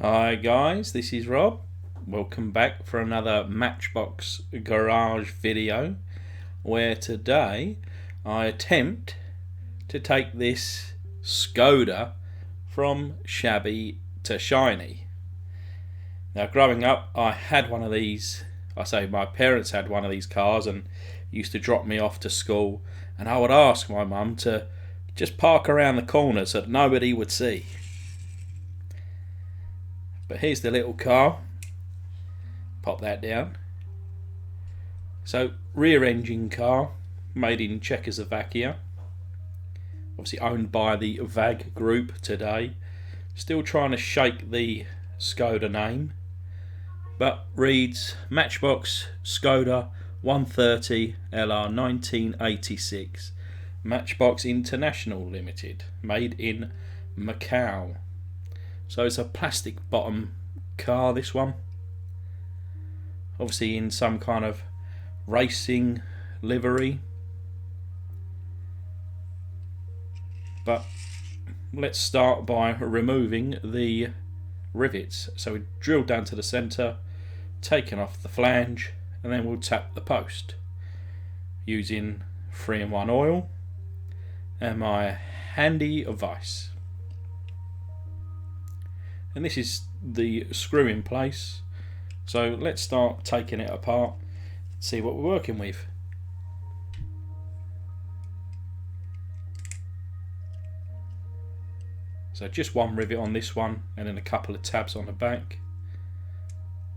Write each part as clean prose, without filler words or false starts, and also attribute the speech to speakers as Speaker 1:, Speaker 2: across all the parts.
Speaker 1: Hi guys, this is Rob. Welcome back for another Matchbox Garage video where today I attempt to take this Skoda from shabby to shiny. Now growing up I had one of these, my parents had one of these cars and used to drop me off to school, and I would ask my mum to just park around the corner so that nobody would see. But here's the little car. Pop that down. So, rear engine car, made in Czechoslovakia. Obviously owned by the VAG group today. Still trying to shake the Skoda name. But reads Matchbox Skoda 130 LR 1986. Matchbox International Limited. Made in Macau. So it's a plastic bottom car, this one. Obviously in some kind of racing livery. But let's start by removing the rivets. So we drill down to the centre, taking off the flange, and then we'll tap the post using 3-in-1 oil and my handy vise. And this is the screw in place, so let's start taking it apart, see what we're working with. So just one rivet on this one and then a couple of tabs on the back.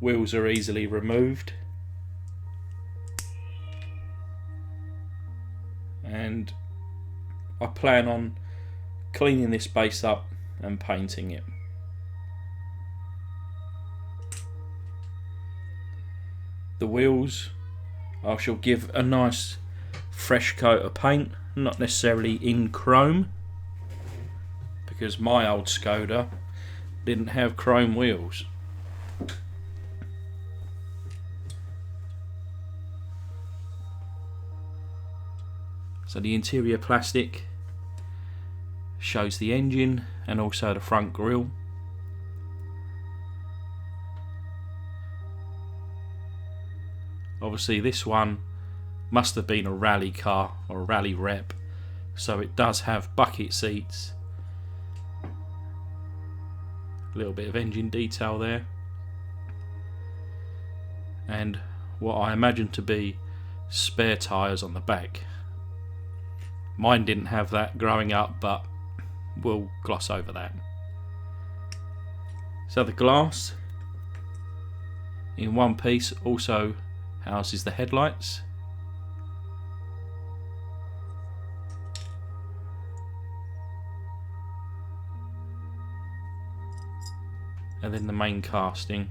Speaker 1: Wheels are easily removed, and I plan on cleaning this base up and painting it. The wheels I shall give a nice fresh coat of paint, not necessarily in chrome, because my old Skoda didn't have chrome wheels. So the interior plastic shows the engine and also the front grille. Obviously this one must have been a rally car or a rally rep, so it does have bucket seats, a little bit of engine detail there, and what I imagine to be spare tyres on the back. Mine didn't have that growing up, but we'll gloss over that. So the glass in one piece also houses the headlights. And then the main casting.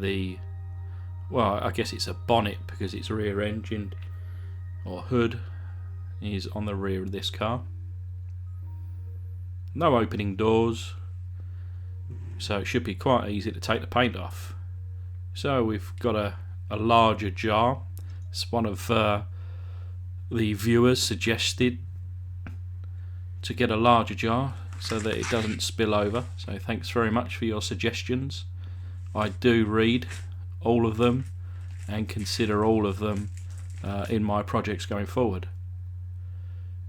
Speaker 1: I guess it's a bonnet because it's rear engined, or hood, is on the rear of this car. No opening doors, so it should be quite easy to take the paint off. So we've got a larger jar. It's one of the viewers suggested to get a larger jar so that it doesn't spill over. So thanks very much for your suggestions. I do read all of them and consider all of them in my projects going forward.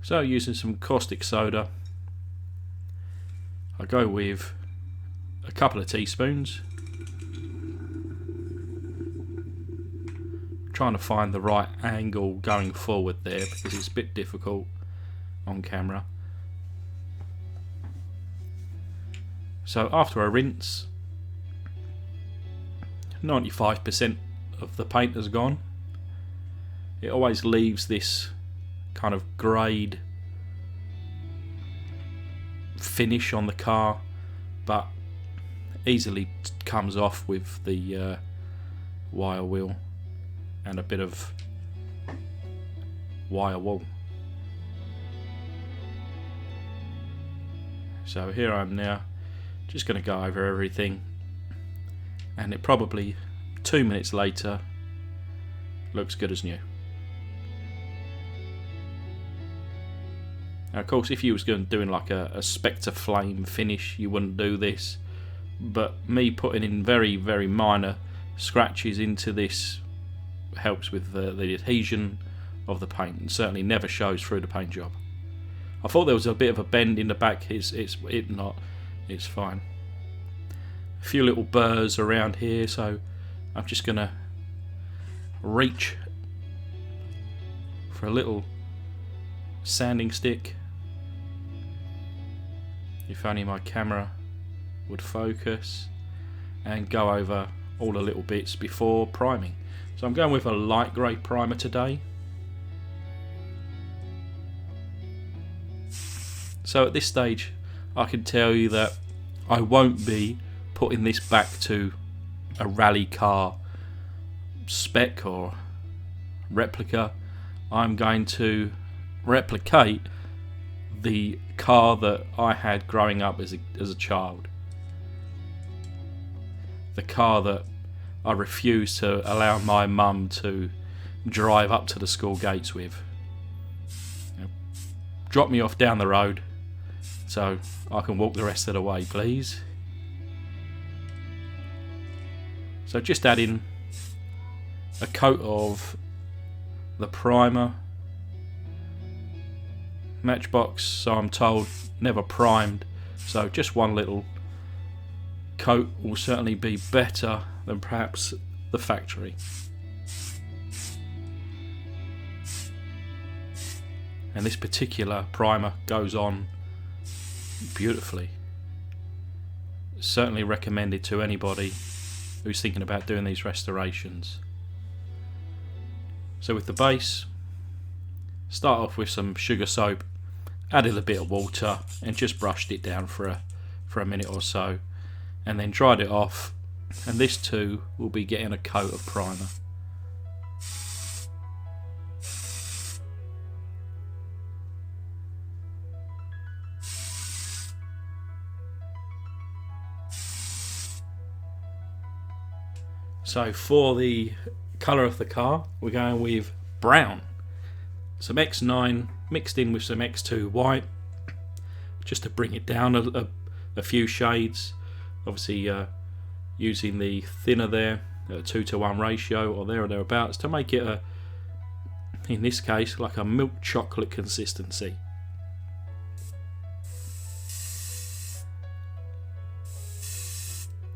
Speaker 1: So using some caustic soda, I go with a couple of teaspoons. Trying to find the right angle going forward there because it's a bit difficult on camera. So after a rinse, 95% of the paint has gone. It always leaves this kind of greyed finish on the car, but easily comes off with the wire wheel and a bit of wire wool. So here I am now, just going to go over everything, and it probably 2 minutes later looks good as new. Now, of course, if you was doing like a Spectre Flame finish, you wouldn't do this. but me putting in very, very minor scratches into this helps with the adhesion of the paint, and certainly never shows through the paint job. I thought there was a bit of a bend in the back. It's not. It's fine. A few little burrs around here, so I'm just gonna reach for a little sanding stick. If only my camera would focus, and go over all the little bits before priming. So I'm going with a light grey primer today. So at this stage I can tell you that I won't be putting this back to a rally car spec or replica. I'm going to replicate the car that I had growing up as a child. The car that I refused to allow my mum to drive up to the school gates with. You know, drop me off down the road so I can walk the rest of the way, please. So just add in a coat of the primer. Matchbox, so I'm told, never primed, so just one little coat will certainly be better than perhaps the factory. And this particular primer goes on beautifully. Certainly recommended to anybody who's thinking about doing these restorations. So with the base, start off with some sugar soap, added a bit of water and just brushed it down for a minute or so, and then dried it off, and this too will be getting a coat of primer. So for the colour of the car, we're going with brown. Some X9 mixed in with some X2 white, just to bring it down a few shades. Obviously using the thinner there, a 2-to-1 ratio or there or thereabouts, to make it in this case, like a milk chocolate consistency.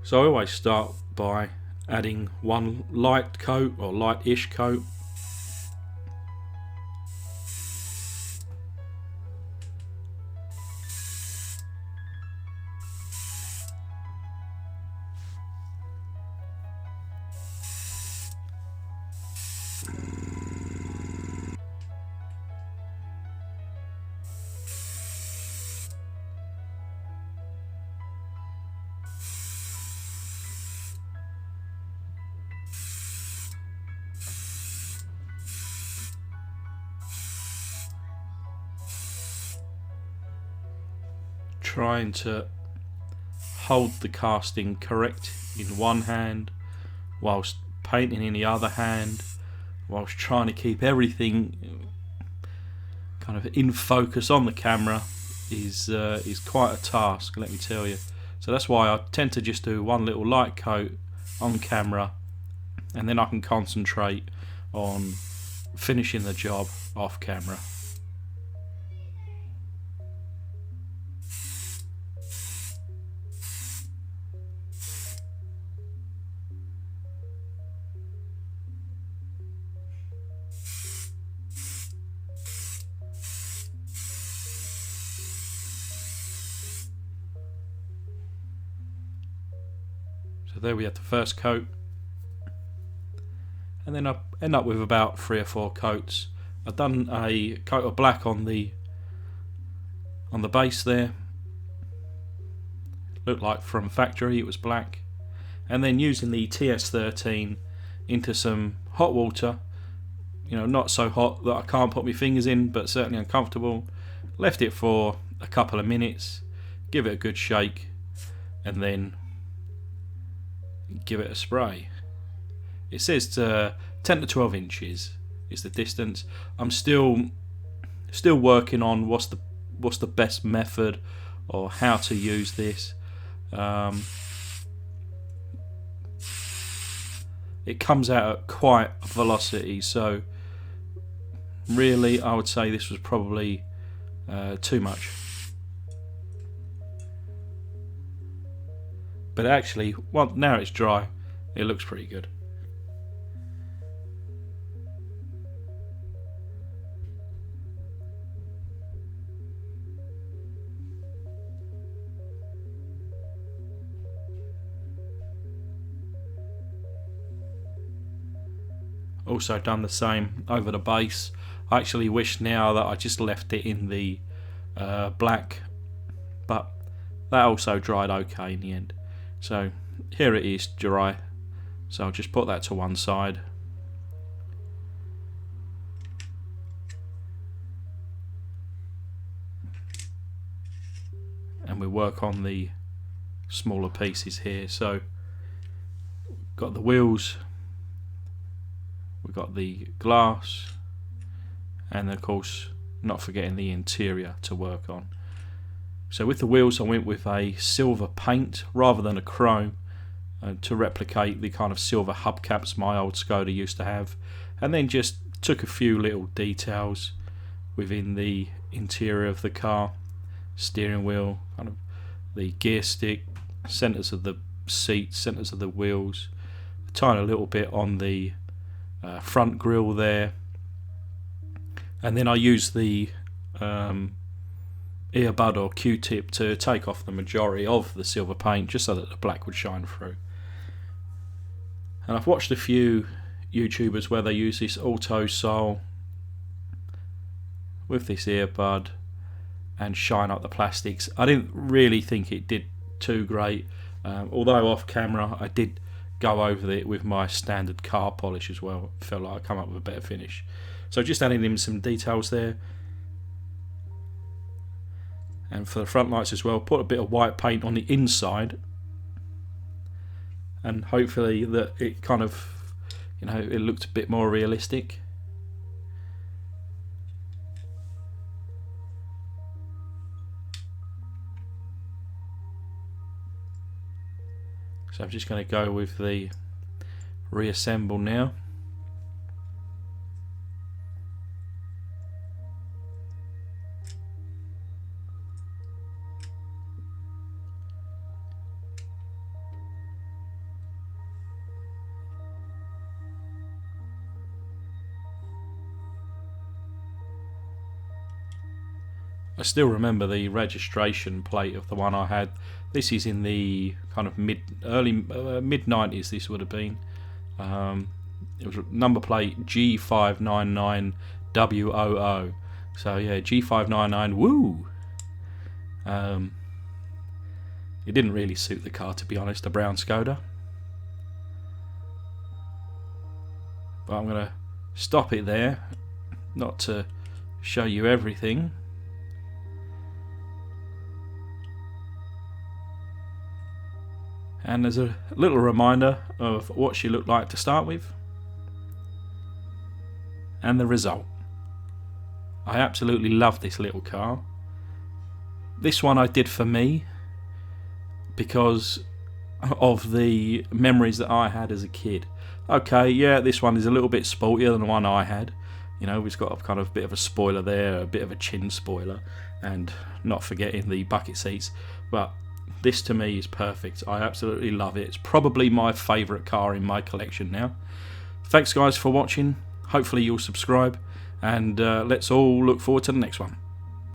Speaker 1: So I always start by adding one light coat or light-ish coat. Trying to hold the casting correct in one hand whilst painting in the other hand, whilst trying to keep everything kind of in focus on the camera is quite a task, let me tell you. So that's why I tend to just do one little light coat on camera, and then I can concentrate on finishing the job off camera. So there we have the first coat, and then I end up with about 3 or 4 coats. I've done a coat of black on the base there. Looked like from factory it was black, and then using the TS13 into some hot water, you know, not so hot that I can't put my fingers in, but certainly uncomfortable. Left it for a couple of minutes, give it a good shake, and then give it a spray. It says 10 to 12 inches is the distance. I'm still working on what's the best method or how to use this. it comes out at quite a velocity, so really I would say this was probably too much. But actually, well, now it's dry, it looks pretty good. Also done the same over the base. I actually wish now that I just left it in the black, but that also dried okay in the end. So here it is dry, so I'll just put that to one side. And we work on the smaller pieces here. So got the wheels, we've got the glass, and of course not forgetting the interior to work on. So with the wheels I went with a silver paint rather than a chrome to replicate the kind of silver hubcaps my old Skoda used to have, and then just took a few little details within the interior of the car, steering wheel, kind of the gear stick, centres of the seats, centres of the wheels, a tiny little bit on the front grille there, and then I used the earbud or Q-tip to take off the majority of the silver paint just so that the black would shine through. And I've watched a few YouTubers where they use this auto sole with this earbud and shine up the plastics. I didn't really think it did too great, although off camera I did go over it with my standard car polish as well. Felt like I come up with a better finish. So just adding in some details there. And for the front lights as well, put a bit of white paint on the inside, and hopefully that it kind of, you know, it looked a bit more realistic. So I'm just going to go with the reassemble now. I still remember the registration plate of the one I had. This is in the kind of mid 90s. This would have been. It was number plate G599WOO. So yeah, G599. Woo. It didn't really suit the car, to be honest, a brown Skoda. But I'm gonna stop it there, not to show you everything. And there's a little reminder of what she looked like to start with, and the result. I absolutely love this little car. This one I did for me because of the memories that I had as a kid. Okay, yeah, this one is a little bit sportier than the one I had. You know, it's got a kind of bit of a spoiler there, a bit of a chin spoiler, and not forgetting the bucket seats. But this to me is perfect. I absolutely love it. It's probably my favourite car in my collection now. Thanks guys for watching. Hopefully you'll subscribe, and let's all look forward to the next one.